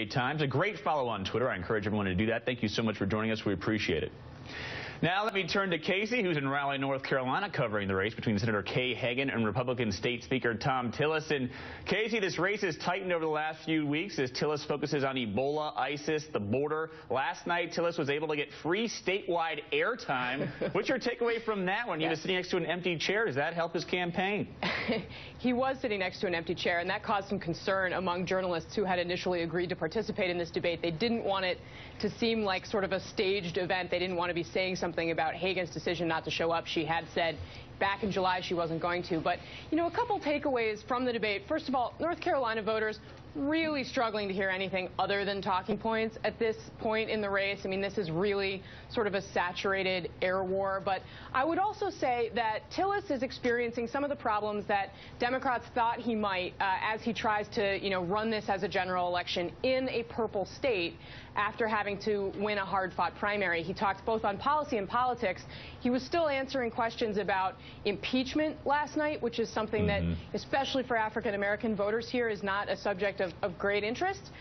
Times. A great follow on Twitter. I encourage everyone to do that. Thank you so much for joining us. We appreciate it. Now let me turn to Kasie, who's in Raleigh, North Carolina, covering the race between Senator Kay Hagan and Republican State Speaker Tom Tillis. And Kasie, this race has tightened over the last few weeks as Tillis focuses on Ebola, ISIS, the border. Last night, Tillis was able to get free statewide airtime. What's your takeaway from that one? He was sitting next to an empty chair. Does that help his campaign? He was sitting next to an empty chair, and that caused some concern among journalists who had initially agreed to participate in this debate. They didn't want it to seem like sort of a staged event. They didn't want to be saying something about Hagan's decision not to show up. She had said back in July she wasn't going to. But, you know, a couple takeaways from the debate. First of all, North Carolina voters really struggling to hear anything other than talking points at this point in the race. I mean, this is really sort of a saturated air war. But I would also say that Tillis is experiencing some of the problems that Democrats thought he might as he tries to, you know, run this as a general election in a purple state after having to win a hard-fought primary. He talked both on policy and politics. He was still answering questions about impeachment last night, which is something that, especially for African-American voters here, is not a subject of great interest,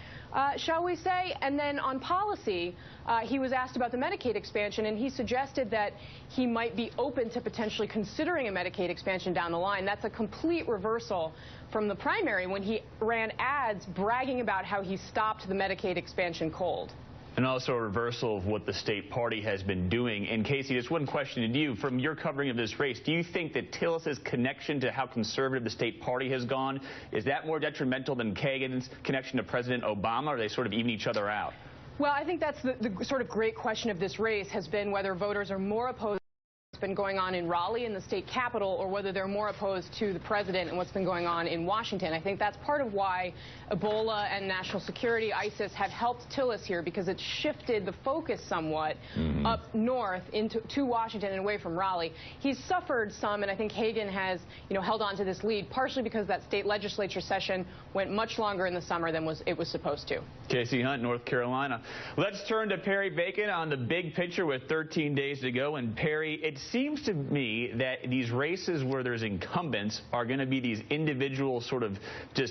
shall we say. And then on policy, he was asked about the Medicaid expansion, and he suggested that he might be open to potentially considering a Medicaid expansion down the line. That's a complete reversal from the primary when he ran ads bragging about how he stopped the Medicaid expansion cold. And also a reversal of what the state party has been doing. And Kasie, just one question to you. From your covering of this race, do you think that Tillis's connection to how conservative the state party has gone, is that more detrimental than Kagan's connection to President Obama, or are they sort of even each other out? Well, I think that's the sort of great question of this race has been whether voters are more opposed to what's been going on in Raleigh, in the state capital, or whether they're more opposed to the president and what's been going on in Washington. I think that's part of why Ebola and national security, ISIS, have helped Tillis here, because it shifted the focus somewhat up north to Washington and away from Raleigh. He's suffered some, and I think Hagan has, you know, held on to this lead, partially because that state legislature session went much longer in the summer than it was supposed to. Kasie Hunt, North Carolina. Let's turn to Perry Bacon on the big picture with 13 days to go. And Perry, it seems to me that these races where there's incumbents are going to be these individual sort of just